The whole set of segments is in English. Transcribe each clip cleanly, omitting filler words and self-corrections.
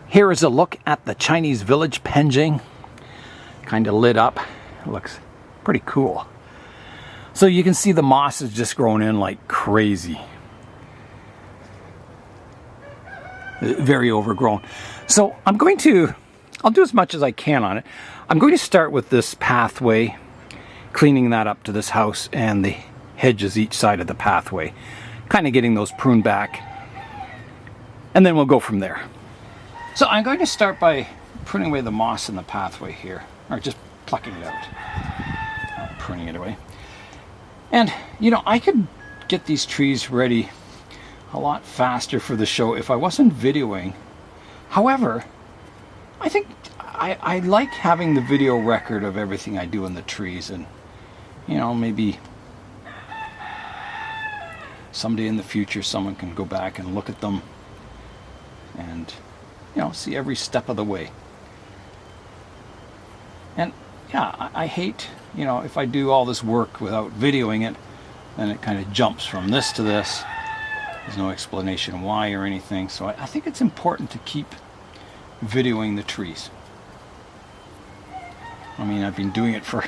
Here is a look at the Chinese Village Penjing. Kind of lit up. It looks pretty cool. So you can see the moss has just grown in like crazy. Very overgrown. So I'll do as much as I can on it. I'm going to start with this pathway, cleaning that up to this house and the hedges each side of the pathway. Kind of getting those pruned back. And then we'll go from there. So I'm going to start by pruning away the moss in the pathway here. Or just plucking it out. Not pruning it away. And, you know, I could get these trees ready a lot faster for the show if I wasn't videoing. However, I think I like having the video record of everything I do in the trees, and you know, maybe someday in the future someone can go back and look at them and, you know, see every step of the way. And yeah, I hate, you know, if I do all this work without videoing it, then it kind of jumps from this to this. There's no explanation why or anything, so I think it's important to keep videoing the trees. I mean, I've been doing it for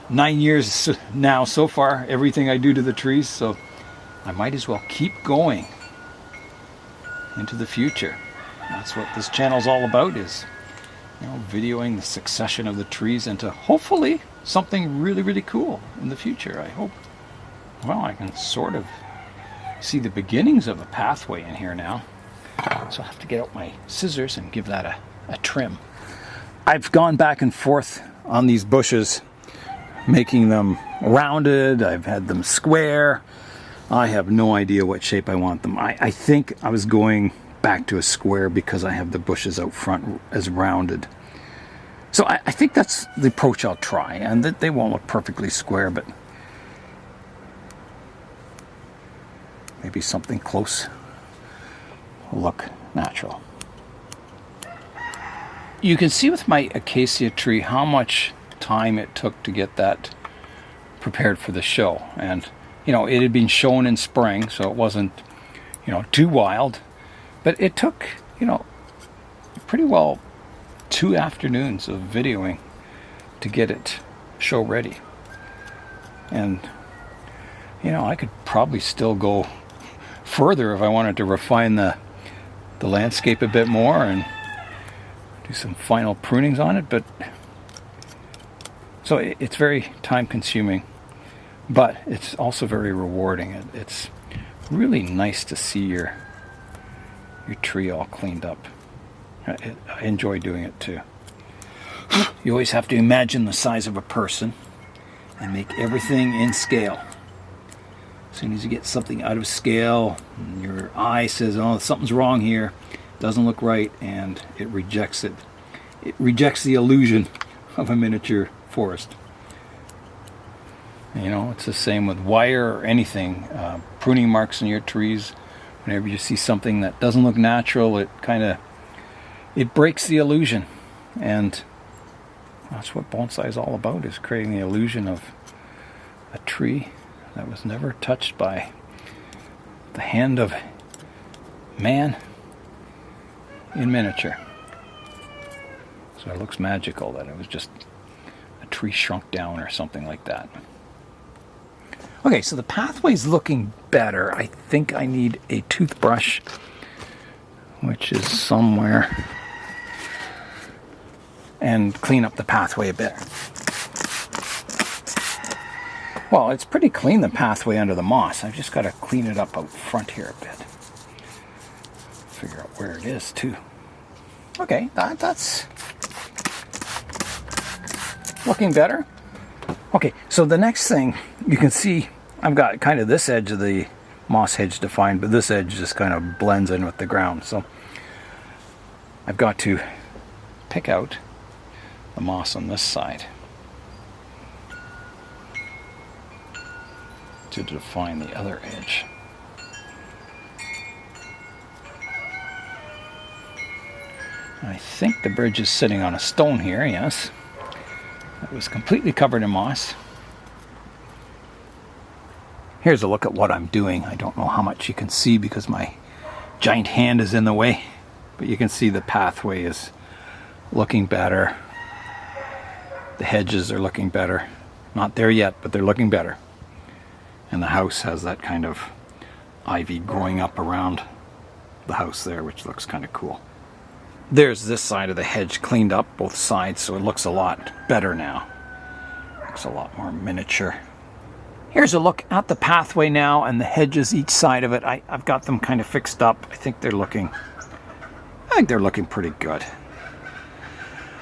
9 years now so far, everything I do to the trees, so I might as well keep going into the future. That's what this channel's all about, is, you know, videoing the succession of the trees into hopefully something really, really cool in the future. I hope. Well, I can sort of see the beginnings of a pathway in here now. So I'll have to get out my scissors and give that a trim. I've gone back and forth on these bushes, making them rounded. I've had them square. I have no idea what shape I want them. I think I was going back to a square because I have the bushes out front as rounded. So I think that's the approach I'll try, and that they won't look perfectly square, but maybe something close will look natural. You can see with my acacia tree how much time it took to get that prepared for the show. And, you know, it had been shown in spring, so it wasn't, you know, too wild. But it took, you know, pretty well 2 afternoons of videoing to get it show ready. And, you know, I could probably still go further if I wanted to refine the landscape a bit more and do some final prunings on it, but so it's very time consuming, but it's also very rewarding. It's really nice to see your tree all cleaned up. I enjoy doing it too. You always have to imagine the size of a person and make everything in scale. As soon as you get something out of scale, your eye says, oh, something's wrong here, doesn't look right, and it rejects it. It rejects the illusion of a miniature forest. You know, it's the same with wire or anything. Pruning marks in your trees, whenever you see something that doesn't look natural, it breaks the illusion. And that's what bonsai is all about, is creating the illusion of a tree that was never touched by the hand of man in miniature. So it looks magical that it was just a tree shrunk down or something like that. Okay, so the pathway's looking better. I think I need a toothbrush, which is somewhere, and clean up the pathway a bit. Well, it's pretty clean, the pathway under the moss. I've just got to clean it up out front here a bit. Figure out where it is too. Okay, that's looking better. Okay, so the next thing, you can see I've got kind of this edge of the moss hedge defined, but this edge just kind of blends in with the ground. So I've got to pick out the moss on this side to define the other edge. I think the bridge is sitting on a stone here, yes. It was completely covered in moss. Here's a look at what I'm doing. I don't know how much you can see because my giant hand is in the way. But you can see the pathway is looking better. The hedges are looking better. Not there yet, but they're looking better. And the house has that kind of ivy growing up around the house there, which looks kind of cool. There's this side of the hedge cleaned up, both sides, so it looks a lot better now. Looks a lot more miniature. Here's a look at the pathway now and the hedges each side of it. I've got them kind of fixed up. I think they're looking pretty good.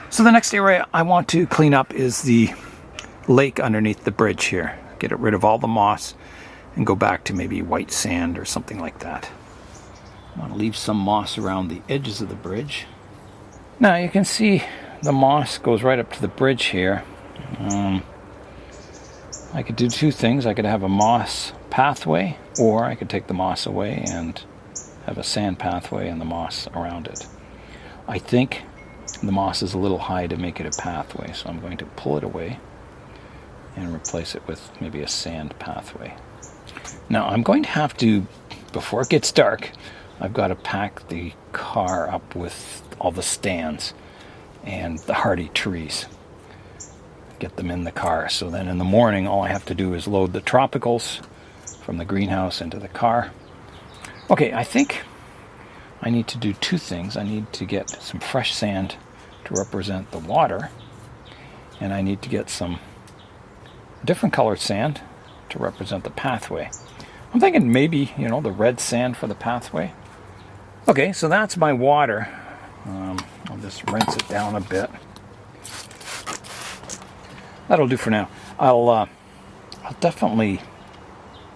So the next area I want to clean up is the lake underneath the bridge here. Get rid of all the moss and go back to maybe white sand or something like that. I want to leave some moss around the edges of the bridge. Now you can see the moss goes right up to the bridge here. I could do two things. I could have a moss pathway, or I could take the moss away and have a sand pathway and the moss around it. I think the moss is a little high to make it a pathway, so I'm going to pull it away and replace it with maybe a sand pathway. Now I'm going to have to, before it gets dark, I've got to pack the car up with all the stands and the hardy trees. Get them in the car, so then in the morning all I have to do is load the tropicals from the greenhouse into the car. Okay, I think I need to do two things. I need to get some fresh sand to represent the water, and I need to get some different colored sand to represent the pathway. I'm thinking maybe, the red sand for the pathway. Okay, so that's my water. I'll just rinse it down a bit. That'll do for now. I'll definitely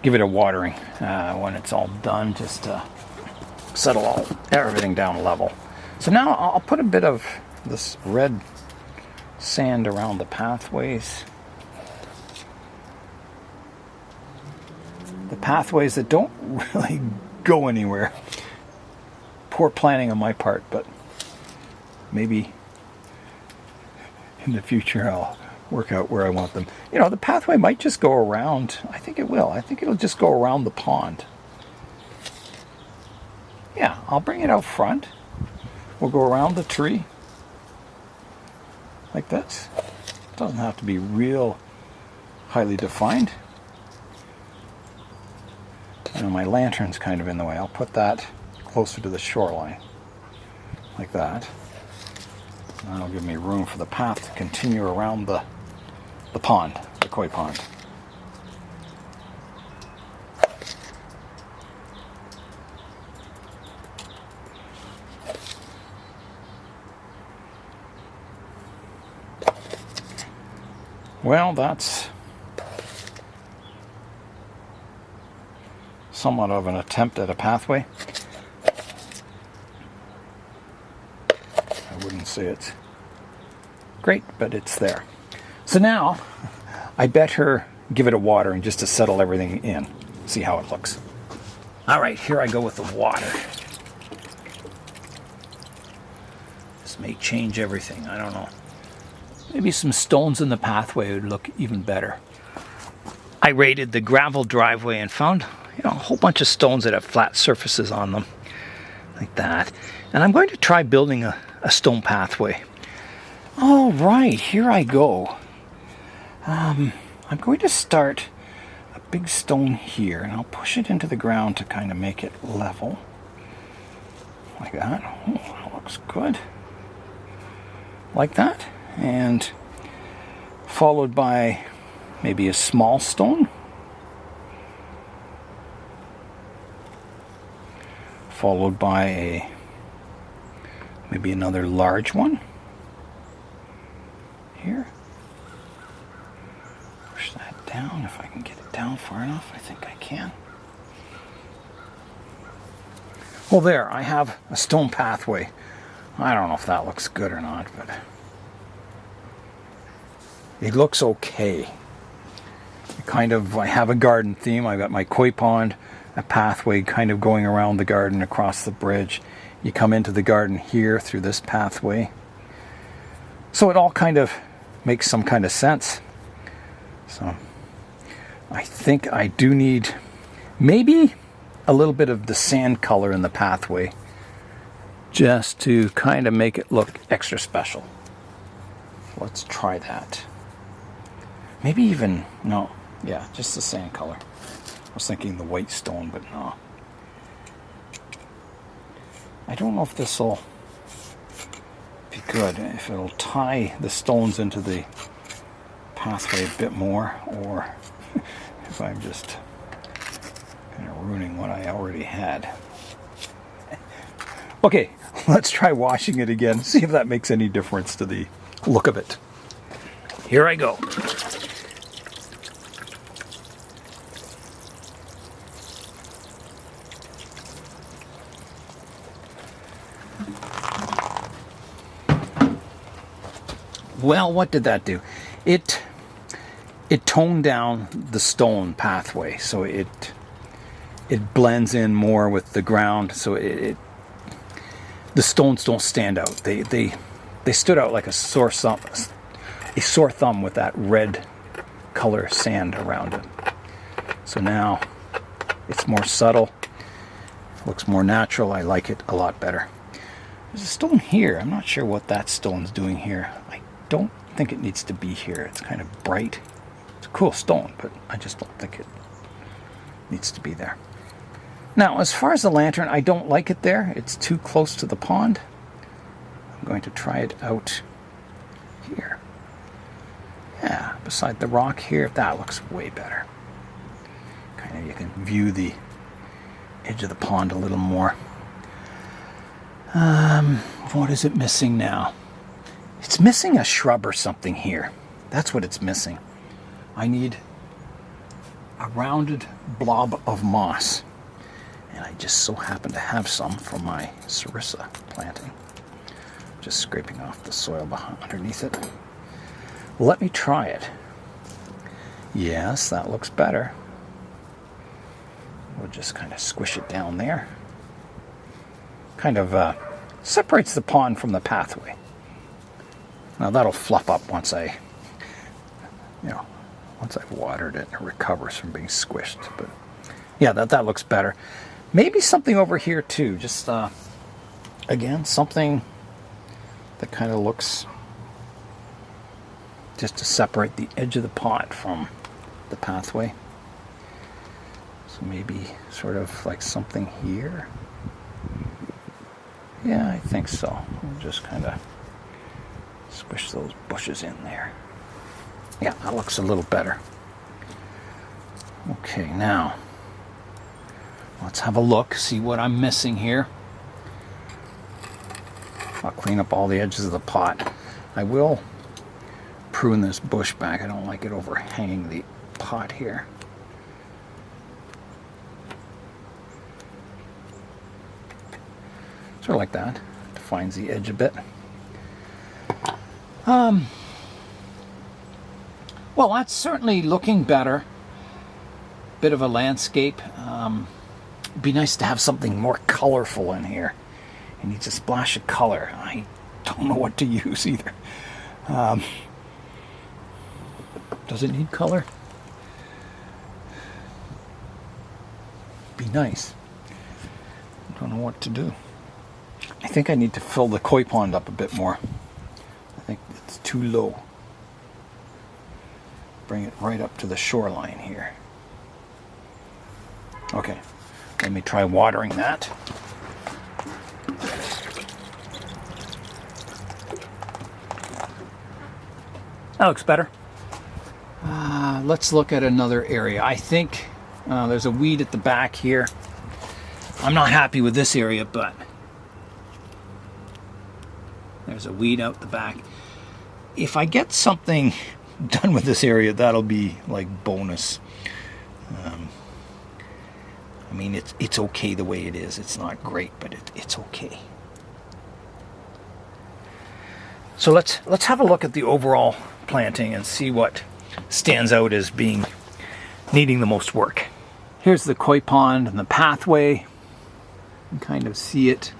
give it a watering when it's all done, just to settle everything down level. So now I'll put a bit of this red sand around the pathways. The pathways that don't really go anywhere. Poor planning on my part, but maybe in the future I'll work out where I want them. The pathway might just go around. I think it will. I think it'll just go around the pond. Yeah, I'll bring it out front. We'll go around the tree like this. It doesn't have to be real highly defined. My lantern's kind of in the way. I'll put that closer to the shoreline like that. That'll give me room for the path to continue around the pond, the koi pond. Well, that's somewhat of an attempt at a pathway. I wouldn't say it's great, but it's there. So now I better give it a watering just to settle everything in. See how it looks. All right, here I go with the water. This may change everything. I don't know. Maybe some stones in the pathway would look even better. I raided the gravel driveway and found, a whole bunch of stones that have flat surfaces on them, like that. And I'm going to try building a stone pathway. All right, here I go. I'm going to start a big stone here, and I'll push it into the ground to kind of make it level. Like that. Oh, that looks good. Like that. And followed by maybe a small stone. Followed by maybe another large one. Here. Push that down if I can get it down far enough. I think I can. Well, there, I have a stone pathway. I don't know if that looks good or not, but it looks okay. I have a garden theme. I've got my koi pond, a pathway kind of going around the garden across the bridge. You come into the garden here through this pathway. So it all kind of makes some kind of sense. So I think I do need maybe a little bit of the sand color in the pathway just to kind of make it look extra special. Let's try that. Maybe even, no, yeah, just the sand color. I was thinking the white stone, but no. I don't know if this will be good, if it'll tie the stones into the pathway a bit more, or if I'm just kind of ruining what I already had. Okay, let's try washing it again, see if that makes any difference to the look of it. Here I go. Well, what did that do? It toned down the stone pathway, so it blends in more with the ground, so the stones don't stand out. They stood out like a sore thumb with that red color sand around it. So now it's more subtle, looks more natural. I like it a lot better. There's a stone here. I'm not sure what that stone's doing here. I don't think it needs to be here. It's kind of bright. It's a cool stone, but I just don't think it needs to be there. Now, as far as the lantern, I don't like it there. It's too close to the pond. I'm going to try it out here. Yeah, beside the rock here, that looks way better. Kind of, you can view the edge of the pond a little more. What is it missing now? It's missing a shrub or something here. That's what it's missing. I need a rounded blob of moss. And I just so happen to have some from my Serissa planting. Just scraping off the soil underneath it. Let me try it. Yes, that looks better. We'll just kind of squish it down there. Kind of separates the pond from the pathway. Now that'll fluff up once I've watered it and it recovers from being squished. But yeah, that looks better. Maybe something over here too. Just again, something that kind of looks, just to separate the edge of the pot from the pathway. So maybe sort of like something here. Yeah, I think so. We'll just kind of squish those bushes in there. Yeah, that looks a little better. Okay, now let's have a look, see what I'm missing here. I'll clean up all the edges of the pot. I will prune this bush back. I don't like it overhanging the pot here. Sort of like that. Defines the edge a bit. Well, that's certainly looking better. Bit of a landscape. Be nice to have something more colorful in here. It needs a splash of color. I don't know what to use either. Does it need color? Be nice. I don't know what to do. I think I need to fill the koi pond up a bit more. I think it's too low. Bring it right up to the shoreline here. Okay, let me try watering that. That looks better. Let's look at another area. I think there's a weed at the back here. I'm not happy with this area, but there's a weed out the back. If I get something done with this area, that'll be like bonus. I mean, it's okay the way it is. It's not great, but it's okay. So let's have a look at the overall planting and see what stands out as being needing the most work. Here's the koi pond and the pathway. You can kind of see it.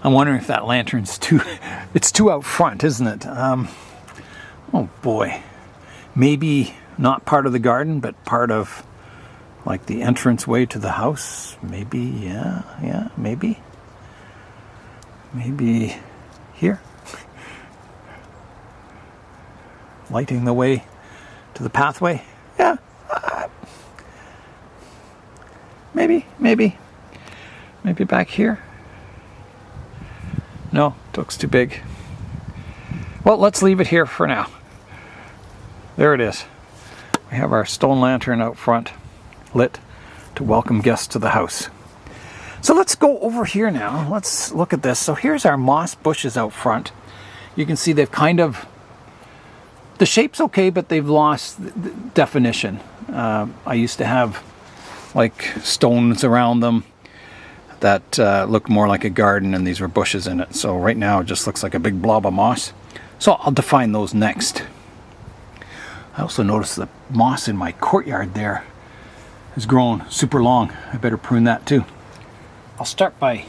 I'm wondering if that lantern's it's too out front, isn't it? Oh boy. Maybe not part of the garden, but part of like the entrance way to the house. Maybe, yeah, maybe. Maybe here. Lighting the way to the pathway. Yeah. Maybe back here. No, it looks too big. Well, let's leave it here for now. There it is. We have our stone lantern out front, lit to welcome guests to the house. So let's go over here now. Let's look at this. So here's our moss bushes out front. You can see they've kind of, the shape's okay, but they've lost the definition. I used to have like stones around them that looked more like a garden, and these were bushes in it. So right now it just looks like a big blob of moss. So I'll define those next. I also noticed the moss in my courtyard there has grown super long. I better prune that too. I'll start by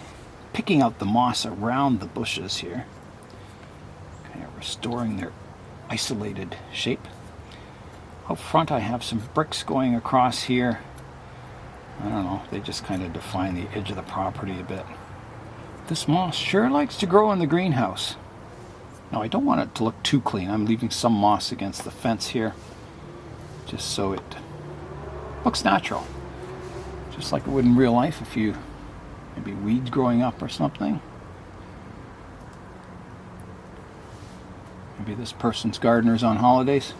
picking out the moss around the bushes here, kind of restoring their isolated shape. Out front I have some bricks going across here. I don't know, they just kind of define the edge of the property a bit. This moss sure likes to grow in the greenhouse. Now I don't want it to look too clean. I'm leaving some moss against the fence here, just so it looks natural. Just like it would in real life if you, maybe weeds growing up or something. Maybe this person's gardener's on holidays.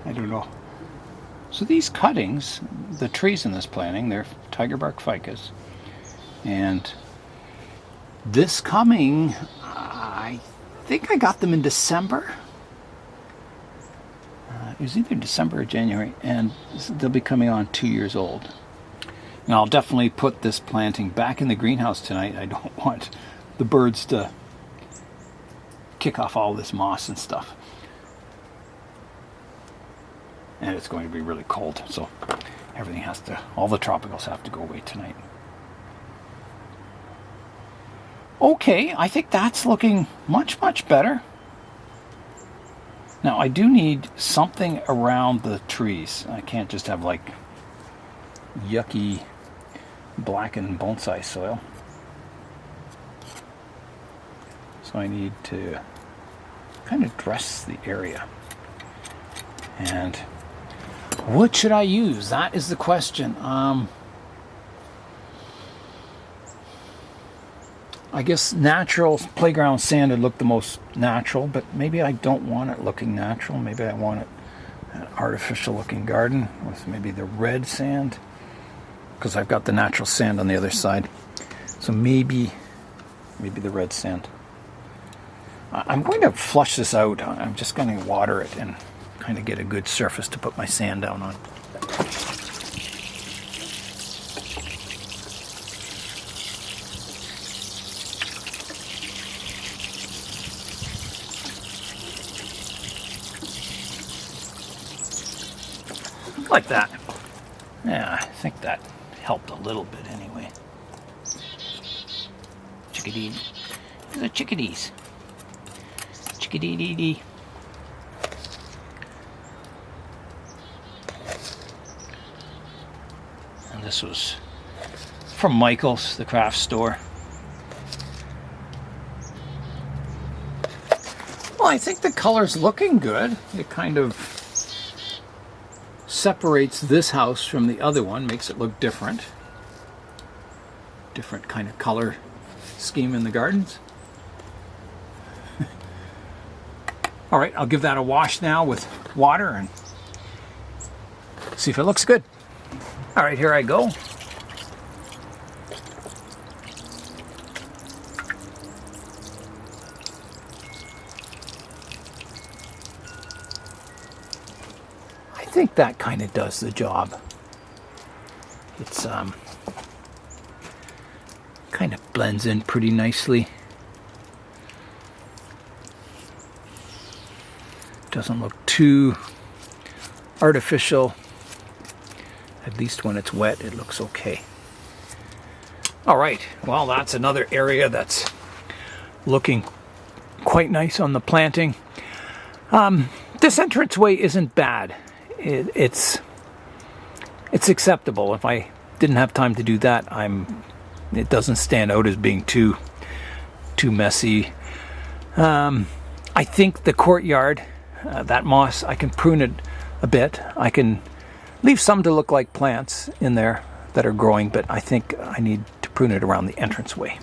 I don't know. So these cuttings, the trees in this planting, they're tiger bark ficus. And this coming, I think I got them in December. It was either December or January, and they'll be coming on 2 years old. And I'll definitely put this planting back in the greenhouse tonight. I don't want the birds to kick off all this moss and stuff. And it's going to be really cold, so everything has to, all the tropicals have to go away tonight. Okay, I think that's looking much, much better. Now I do need something around the trees. I can't just have like yucky blackened bonsai soil. So I need to kind of dress the area. And what should I use? That is the question. I guess natural playground sand would look the most natural, but maybe I don't want it looking natural. Maybe I want it an artificial looking garden with maybe the red sand, because I've got the natural sand on the other side. So maybe the red sand. I'm going to flush this out. I'm just going to water it and kind of get a good surface to put my sand down on. Like that. Yeah, I think that helped a little bit anyway. Chickadee. The chickadees. Chickadee-dee-dee. And this was from Michael's, the craft store. Well, I think the color's looking good. It kind of separates this house from the other one, makes it look different. Different kind of color scheme in the gardens. All right, I'll give that a wash now with water and see if it looks good. All right, here I go. I think that kind of does the job. It's kind of blends in pretty nicely. Doesn't look too artificial. At least when it's wet, it looks okay. All right, well, that's another area that's looking quite nice on the planting. The This entranceway isn't bad. It's acceptable. If I didn't have time to do that, it doesn't stand out as being too messy. I think the courtyard, that moss, I can prune it a bit. I can leave some to look like plants in there that are growing, but I think I need to prune it around the entranceway.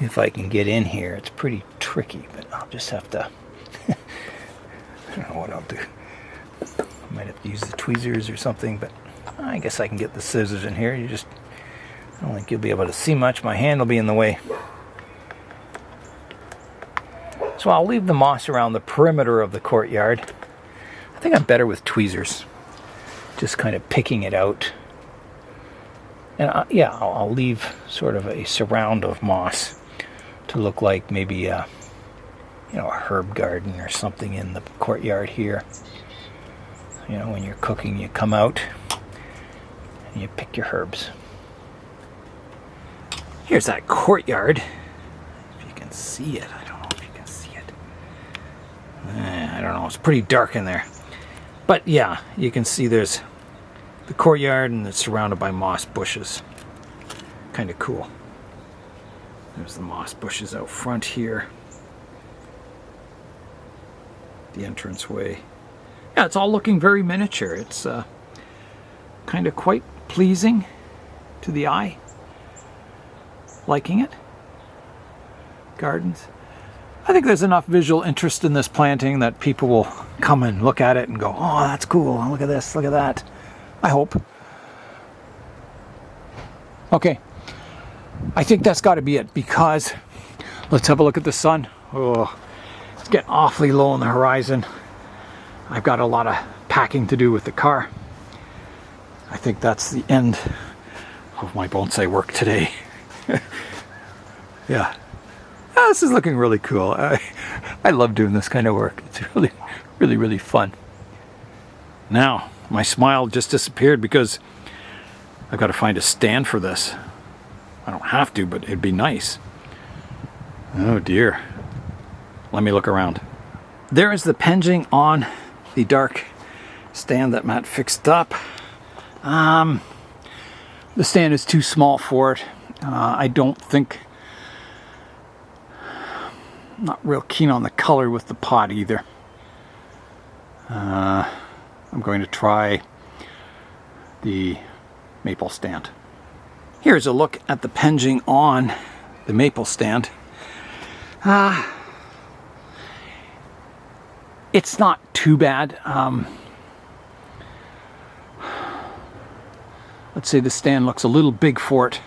If I can get in here, it's pretty tricky, but I'll just have to, I don't know what I'll do. I might have to use the tweezers or something, but I guess I can get the scissors in here. I don't think you'll be able to see much. My hand will be in the way. So I'll leave the moss around the perimeter of the courtyard. I think I'm better with tweezers, just kind of picking it out. And I'll leave sort of a surround of moss to look like maybe a herb garden or something in the courtyard here. When you're cooking, you come out and you pick your herbs. Here's that courtyard. If you can see it, I don't know if you can see it. I don't know, it's pretty dark in there. But yeah, you can see there's the courtyard and it's surrounded by moss bushes. Kind of cool. There's the moss bushes out front here. The entranceway. Yeah, it's all looking very miniature. It's kind of quite pleasing to the eye. Liking it. Gardens. I think there's enough visual interest in this planting that people will come and look at it and go, oh, that's cool. Look at this, look at that. I hope. Okay. I think that's got to be it, because let's have a look at the sun. Oh, it's getting awfully low on the horizon. I've got a lot of packing to do with the car. I think that's the end of my bonsai work today. Yeah. This is looking really cool. I love doing this kind of work. It's really, really, really fun. Now, my smile just disappeared because I've got to find a stand for this. I don't have to, but it'd be nice. Oh dear. Let me look around. There is the Penjing on the dark stand that Matt fixed up. The stand is too small for it. I don't think... I'm not real keen on the color with the pot either. I'm going to try the maple stand. Here's a look at the Penjing on the maple stand. It's not too bad. Let's say the stand looks a little big for it.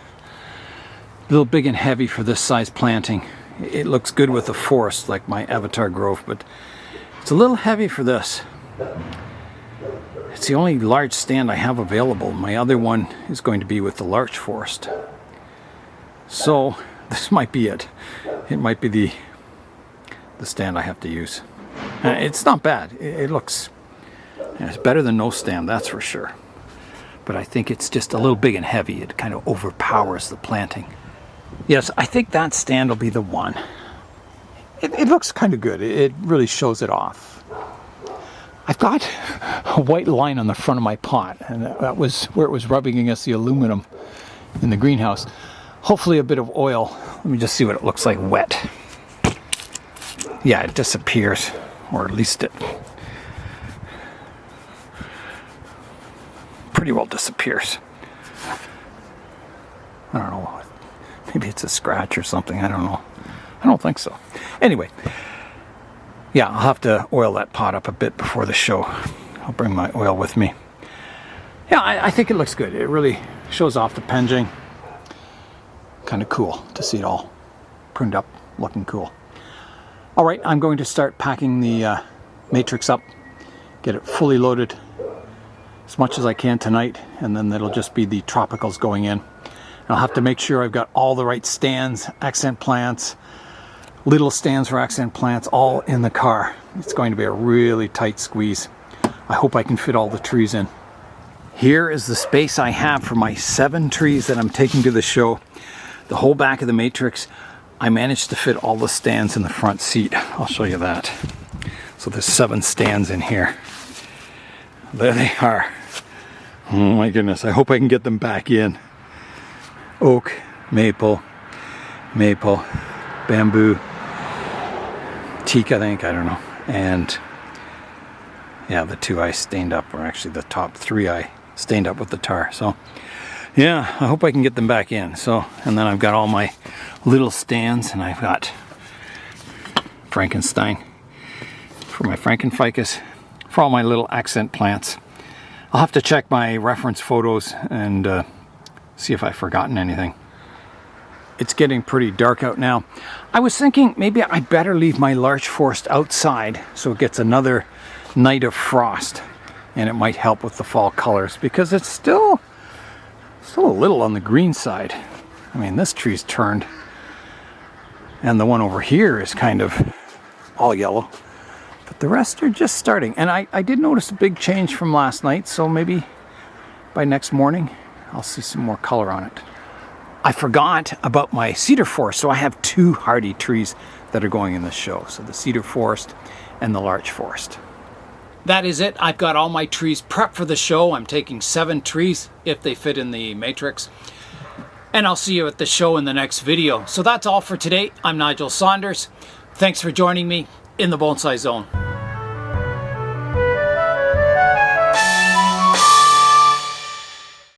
A little big and heavy for this size planting. It looks good with the forest, like my Avatar Grove, but it's a little heavy for this. It's the only large stand I have available. My other one is going to be with the larch forest. So this might be it. It might be the stand I have to use. It's not bad. It looks... it's better than no stand, that's for sure. But I think it's just a little big and heavy. It kind of overpowers the planting. Yes, I think that stand will be the one. It looks kind of good. It really shows it off. I've got a white line on the front of my pot, and that was where it was rubbing against the aluminum in the greenhouse. Hopefully a bit of oil. Let me just see what it looks like wet. Yeah, it disappears, or at least it pretty well disappears. I don't know. Maybe it's a scratch or something. I don't know. I don't think so. Anyway, yeah, I'll have to oil that pot up a bit before the show. I'll bring my oil with me. Yeah, I think it looks good. It really shows off the Penjing. Kind of cool to see it all pruned up, looking cool. All right, I'm going to start packing the matrix up, get it fully loaded as much as I can tonight, and then it'll just be the tropicals going in. I'll have to make sure I've got all the right stands, accent plants, little stands for accent plants, all in the car. It's going to be a really tight squeeze. I hope I can fit all the trees in. Here is the space I have for my 7 trees that I'm taking to the show. The whole back of the matrix, I managed to fit all the stands in the front seat. I'll show you that. So So there's 7 stands in here. There they are. Oh my goodness, I hope I can get them back in. Oak, maple, bamboo, teak, I think, I don't know. And yeah, the 2 I stained up, or actually the top 3 I stained up with the tar. So yeah, I hope I can get them back in. So, and then I've got all my little stands, and I've got Frankenstein for my Frankenficus, for all my little accent plants. I'll have to check my reference photos and see if I've forgotten anything. It's getting pretty dark out now. I was thinking maybe I'd better leave my larch forest outside so it gets another night of frost, and it might help with the fall colors, because it's still a little on the green side. I mean, this tree's turned, and the one over here is kind of all yellow, but the rest are just starting. And I did notice a big change from last night, so maybe by next morning I'll see some more color on it. I forgot about my cedar forest, so I have 2 hardy trees that are going in this show. So the cedar forest and the larch forest. That is it. I've got all my trees prepped for the show. I'm taking 7 trees if they fit in the matrix. And I'll see you at the show in the next video. So that's all for today. I'm Nigel Saunders. Thanks for joining me in the Bonsai Zone.